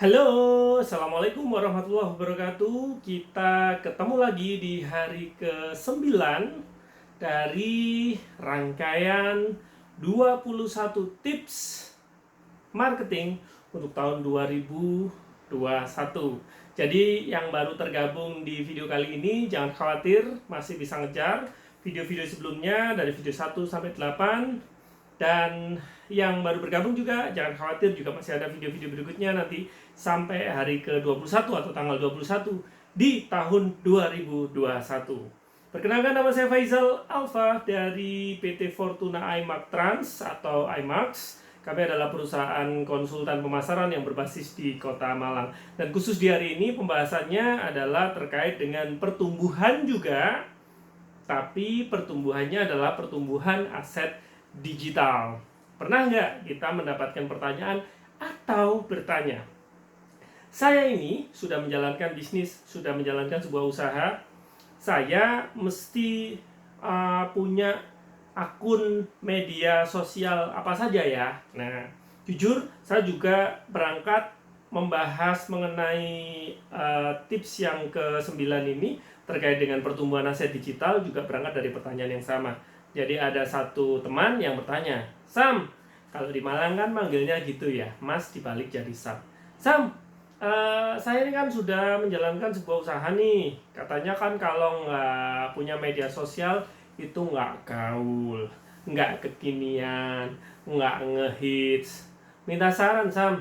Halo, Assalamualaikum warahmatullahi wabarakatuh. Kita ketemu lagi di hari ke-9 dari rangkaian 21 tips marketing untuk tahun 2021. Jadi yang baru tergabung di video kali ini jangan khawatir, masih bisa ngejar video-video sebelumnya dari video 1 sampai 8. Dan yang baru bergabung juga jangan khawatir, juga masih ada video-video berikutnya nanti sampai hari ke-21 atau tanggal 21 di tahun 2021. Perkenalkan, nama saya Faisal Alfa dari PT Fortuna iMark Trans atau iMarks. Kami adalah perusahaan konsultan pemasaran yang berbasis di Kota Malang. Dan khusus di hari ini pembahasannya adalah terkait dengan pertumbuhan juga, tapi pertumbuhannya adalah pertumbuhan aset digital. Pernah nggak kita mendapatkan pertanyaan atau bertanya, saya ini sudah menjalankan bisnis, sudah menjalankan sebuah usaha, saya mesti punya akun media sosial apa saja ya? Nah, jujur saya juga berangkat membahas mengenai tips yang ke-9 ini terkait dengan pertumbuhan aset digital juga berangkat dari pertanyaan yang sama. Jadi ada satu teman yang bertanya, Sam, kalau di Malang kan manggilnya gitu ya, Mas dibalik jadi Sam. Sam, saya ini kan sudah menjalankan sebuah usaha nih. Katanya kan kalau nggak punya media sosial itu nggak gaul, nggak kekinian, nggak ngehits. Minta saran, Sam.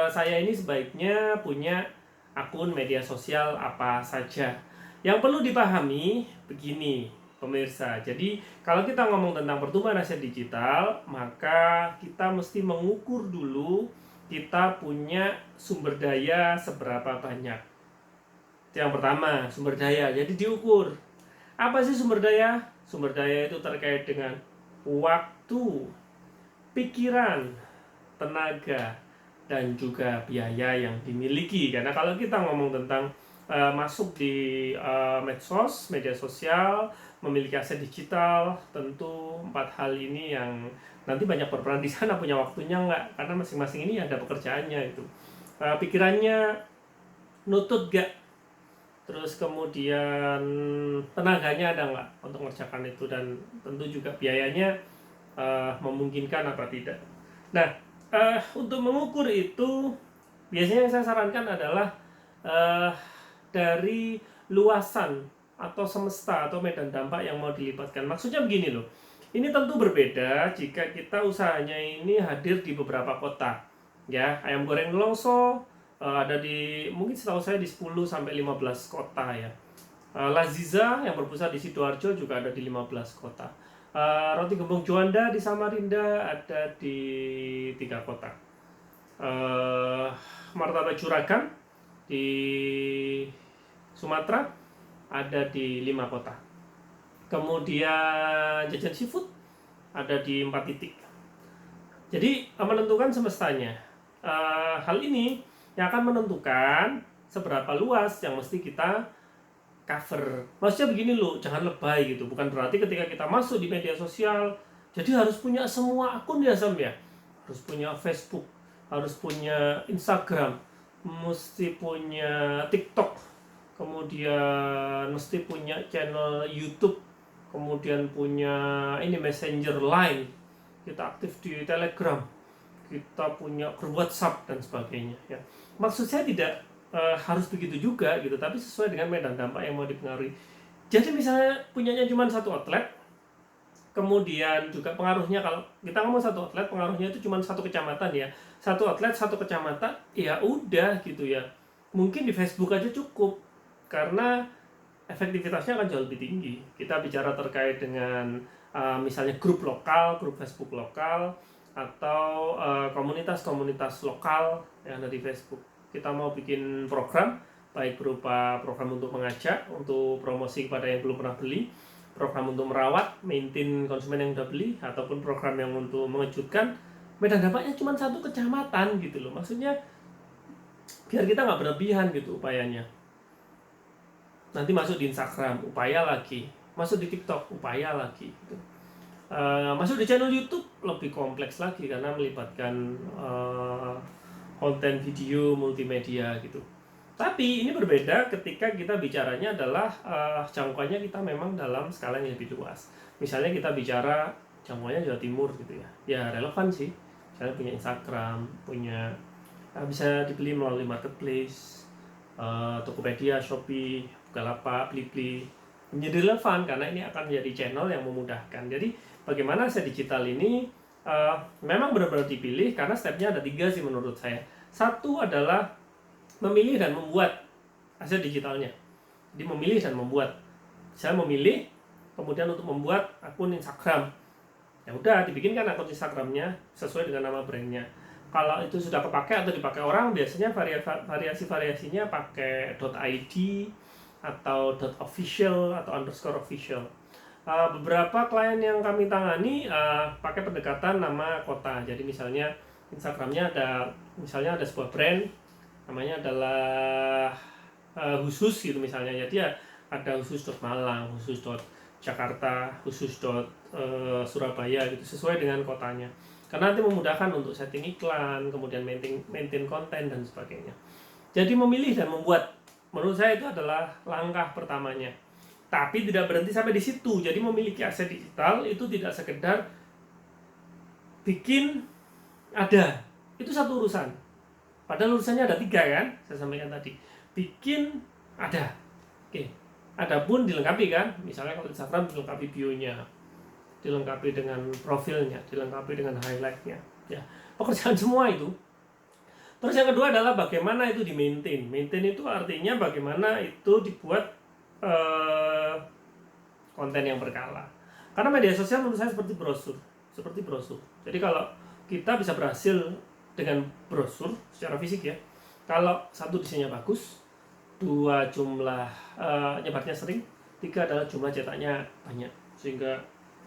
Saya ini sebaiknya punya akun media sosial apa saja. Yang perlu dipahami begini, pemirsa. Jadi, kalau kita ngomong tentang pertumbuhan aset digital, maka kita mesti mengukur dulu kita punya sumber daya seberapa banyak. Itu yang pertama, sumber daya. Jadi diukur. Apa sih sumber daya? Sumber daya itu terkait dengan waktu, pikiran, tenaga, dan juga biaya yang dimiliki. Karena kalau kita ngomong tentang masuk di medsos, media sosial, memiliki aset digital, tentu 4 hal ini yang nanti banyak berperan di sana. Punya waktunya nggak? Karena masing-masing ini ada pekerjaannya itu. Pikirannya nutut gak? Terus kemudian tenaganya ada nggak untuk mengerjakan itu, dan tentu juga biayanya memungkinkan apa tidak. Nah, untuk mengukur itu biasanya yang saya sarankan adalah dari luasan atau semesta atau medan dampak yang mau dilibatkan. Maksudnya begini loh, ini tentu berbeda jika kita usahanya ini hadir di beberapa kota. Ya, ayam goreng Nelongso ada di, mungkin setahu saya di 10 sampai 15 kota ya. Laziza yang berpusat di Sidoarjo juga ada di 15 kota. Roti Gembong Juanda di Samarinda ada di 3 kota. Martabak Juragan di Sumatera ada di 5 kota. Kemudian jajan seafood ada di 4 titik. Jadi menentukan semestanya. Hal ini yang akan menentukan seberapa luas yang mesti kita cover. Maksudnya begini loh, jangan lebay gitu. Bukan berarti ketika kita masuk di media sosial jadi harus punya semua akun ya, Sam ya. Harus punya Facebook, harus punya Instagram, mesti punya TikTok, kemudian mesti punya channel YouTube, kemudian punya ini Messenger Line, kita aktif di Telegram, kita punya grup WhatsApp dan sebagainya ya. Maksud saya tidak harus begitu juga gitu, tapi sesuai dengan medan dampak yang mau dipengaruhi. Jadi misalnya punyanya cuma satu outlet, kemudian juga pengaruhnya, kalau kita ngomong satu outlet, pengaruhnya itu cuma satu kecamatan ya. Satu outlet, satu kecamatan, ya udah gitu ya. Mungkin di Facebook aja cukup, karena efektivitasnya akan jauh lebih tinggi. Kita bicara terkait dengan misalnya grup lokal, grup Facebook lokal, atau komunitas-komunitas lokal yang ada di Facebook. Kita mau bikin program, baik berupa program untuk mengajak, untuk promosi kepada yang belum pernah beli, program untuk merawat, maintain konsumen yang udah beli, ataupun program yang untuk mengejutkan, medan dampaknya cuma satu kecamatan gitu loh. Maksudnya biar kita nggak berlebihan gitu upayanya. Nanti masuk di Instagram, upaya lagi. Masuk di TikTok, upaya lagi gitu. Masuk di channel YouTube lebih kompleks lagi karena melibatkan konten video multimedia gitu. Tapi ini berbeda ketika kita bicaranya adalah jangkauannya kita memang dalam skala yang lebih luas. Misalnya kita bicara jangkauannya Jawa Timur gitu ya. Ya relevan sih. Misalnya punya Instagram, punya bisa dibeli melalui marketplace, Tokopedia, Shopee, Bukalapak, Blibli. Menjadi relevan karena ini akan menjadi channel yang memudahkan. Jadi bagaimana aset digital ini memang benar-benar dipilih karena stepnya ada 3 sih menurut saya. Satu adalah memilih dan membuat aset digitalnya. Jadi memilih dan membuat. Saya memilih, kemudian untuk membuat akun Instagram. Ya udah, dibikinkan akun Instagramnya sesuai dengan nama brandnya. Kalau itu sudah kepakai atau dipakai orang, biasanya variasi-variasinya pakai .id atau .official atau _official. Beberapa klien yang kami tangani pakai pendekatan nama kota. Jadi misalnya Instagramnya misalnya ada sebuah brand, namanya adalah khusus gitu misalnya. Jadi ya ada khusus Malang, khusus Jakarta, khusus Surabaya gitu, sesuai dengan kotanya. Karena nanti memudahkan untuk setting iklan, kemudian maintain konten dan sebagainya. Jadi memilih dan membuat, menurut saya itu adalah langkah pertamanya. Tapi tidak berhenti sampai di situ. Jadi memiliki aset digital itu tidak sekedar bikin ada, itu satu urusan. Padahal urusannya ada 3 kan, saya sampaikan tadi. Bikin ada, oke. Adapun dilengkapi kan, misalnya kalau Instagram dilengkapi bio-nya, dilengkapi dengan profilnya, dilengkapi dengan highlight-nya. Ya, pekerjaan semua itu. Terus yang kedua adalah bagaimana itu di-maintain. Maintain itu artinya bagaimana itu dibuat konten yang berkala. Karena media sosial menurut saya seperti brosur. Jadi kalau kita bisa berhasil dengan brosur secara fisik ya, kalau satu desainnya bagus, 2 jumlah nyebarnya sering, 3 adalah jumlah cetaknya banyak, sehingga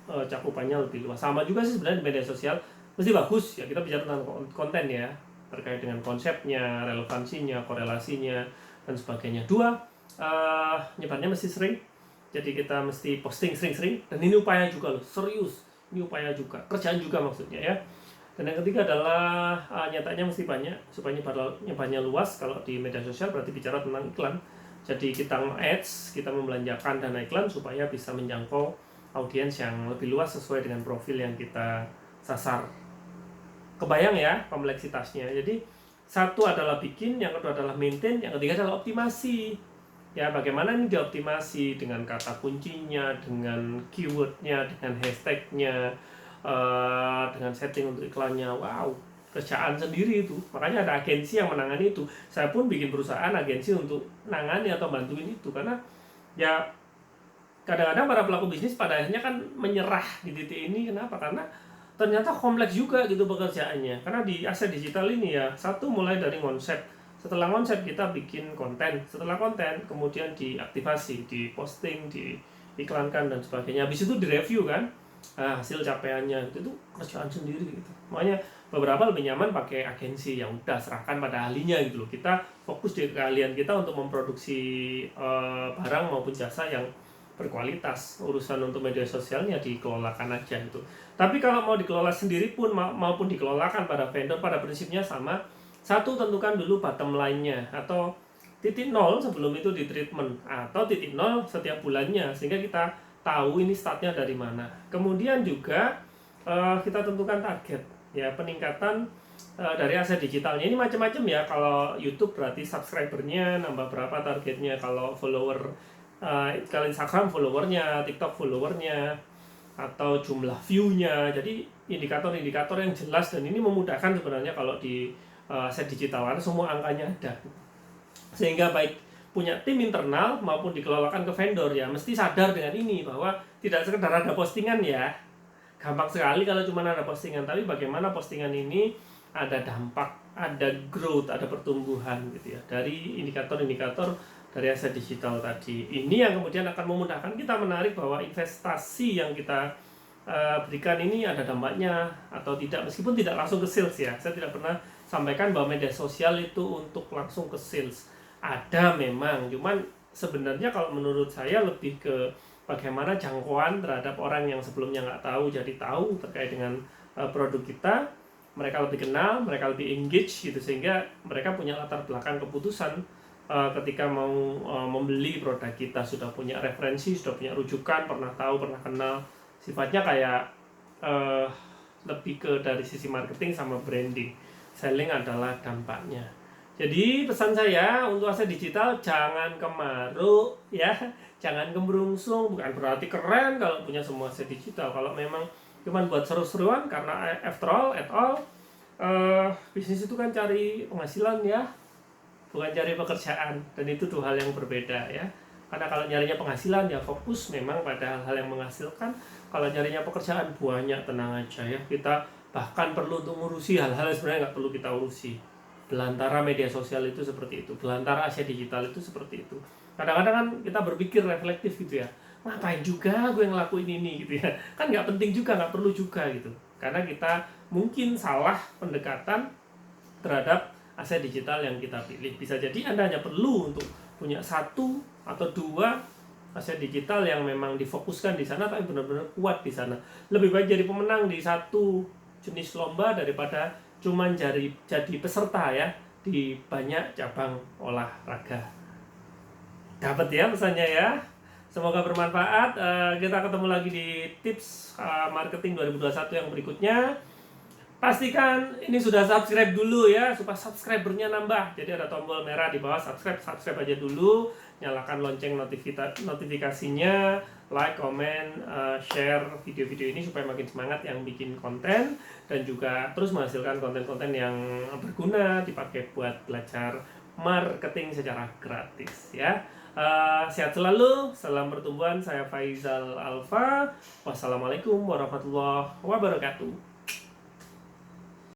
cakupannya lebih luas. Sama juga sih sebenarnya di media sosial, mesti bagus ya, kita bicara tentang konten ya, terkait dengan konsepnya, relevansinya, korelasinya dan sebagainya. 2, nyebarnya mesti sering, jadi kita mesti posting sering-sering, dan ini upaya juga loh, serius, ini upaya juga, kerjaan juga maksudnya ya. Dan yang ketiga adalah nyatanya mesti banyak supaya nyebarnya luas. Kalau di media sosial berarti bicara tentang iklan, jadi kita nge-ads, kita membelanjakan dana iklan supaya bisa menjangkau audiens yang lebih luas sesuai dengan profil yang kita sasar. Kebayang ya kompleksitasnya. Jadi satu adalah bikin, yang kedua adalah maintain, yang ketiga adalah optimasi. Ya, bagaimana ini dioptimasi dengan kata kuncinya, dengan keywordnya, dengan hashtagnya, dengan setting untuk iklannya. Wow, kerjaan sendiri itu. Makanya ada agensi yang menangani itu. Saya pun bikin perusahaan agensi untuk nangani atau bantuin itu, karena ya kadang-kadang para pelaku bisnis pada akhirnya kan menyerah di titik ini. Kenapa? Karena ternyata kompleks juga gitu pekerjaannya. Karena di aset digital ini ya, satu mulai dari konsep. Setelah konsep kita bikin konten, setelah konten kemudian diaktifasi, diposting, diiklankan dan sebagainya. Habis itu direview kan, hasil capaiannya itu kerjaan sendiri gitu. Makanya beberapa lebih nyaman pakai agensi, yang udah serahkan pada ahlinya gitu loh. Kita fokus di keahlian kita untuk memproduksi barang maupun jasa yang berkualitas. Urusan untuk media sosialnya dikelolakan aja gitu. Tapi kalau mau dikelola sendiri pun maupun dikelolakan pada vendor, pada prinsipnya sama. Satu, tentukan dulu bottom line-nya atau titik nol sebelum itu di treatment, atau titik nol setiap bulannya, sehingga kita tahu ini startnya dari mana. Kemudian juga kita tentukan target ya, peningkatan dari aset digitalnya. Ini macam-macam ya. Kalau YouTube berarti subscribernya nambah berapa targetnya, kalau follower kalau Instagram followernya, TikTok followernya, atau jumlah view-nya. Jadi indikator-indikator yang jelas, dan ini memudahkan sebenarnya kalau di aset digital karena semua angkanya ada. Sehingga baik punya tim internal maupun dikelolakan ke vendor ya mesti sadar dengan ini, bahwa tidak sekedar ada postingan ya. Gampang sekali kalau cuma ada postingan, tapi bagaimana postingan ini ada dampak, ada growth, ada pertumbuhan gitu ya, dari indikator-indikator dari aset digital tadi. Ini yang kemudian akan memudahkan kita menarik bahwa investasi yang kita berikan ini ada dampaknya atau tidak, meskipun tidak langsung ke sales ya. Saya tidak pernah sampaikan bahwa media sosial itu untuk langsung ke sales. Ada memang, cuman sebenarnya kalau menurut saya lebih ke bagaimana jangkauan terhadap orang yang sebelumnya nggak tahu jadi tahu terkait dengan produk kita, mereka lebih kenal, mereka lebih engage gitu, sehingga mereka punya latar belakang keputusan ketika mau membeli produk kita, sudah punya referensi, sudah punya rujukan, pernah tahu, pernah kenal. Sifatnya kayak uh, lebih ke dari sisi marketing sama branding. Selling adalah dampaknya. Jadi pesan saya untuk aset digital, jangan kemaruk ya, jangan kemerungsung. Bukan berarti keren kalau punya semua aset digital. Kalau memang cuman buat seru-seruan, karena after all bisnis itu kan cari penghasilan ya, bukan cari pekerjaan, dan itu dua hal yang berbeda ya. Karena kalau nyarinya penghasilan ya fokus memang pada hal-hal yang menghasilkan. Kalau nyarinya pekerjaan banyak, tenang aja ya, kita bahkan perlu untuk ngurusi hal-hal yang sebenarnya nggak perlu kita urusi. Belantara media sosial itu seperti itu, belantara aset digital itu seperti itu. Kadang-kadang kan kita berpikir reflektif gitu ya, ngapain juga gue ngelakuin ini gitu ya, kan nggak penting juga, nggak perlu juga gitu. Karena kita mungkin salah pendekatan terhadap aset digital yang kita pilih. Bisa jadi Anda hanya perlu untuk punya satu atau dua aset digital yang memang difokuskan di sana, tapi benar-benar kuat di sana. Lebih baik jadi pemenang di satu jenis lomba daripada cuman jadi peserta ya di banyak cabang olahraga. Dapat ya pesannya ya. Semoga bermanfaat. Kita ketemu lagi di tips marketing 2021 yang berikutnya. Pastikan ini sudah subscribe dulu ya, supaya subscribernya nambah. Jadi ada tombol merah di bawah subscribe aja dulu. Nyalakan lonceng notifikasinya, like, comment, share video-video ini supaya makin semangat yang bikin konten, dan juga terus menghasilkan konten-konten yang berguna dipakai buat belajar marketing secara gratis ya. Sehat selalu, salam pertumbuhan. Saya Faizal Alfa. Wassalamualaikum warahmatullahi wabarakatuh.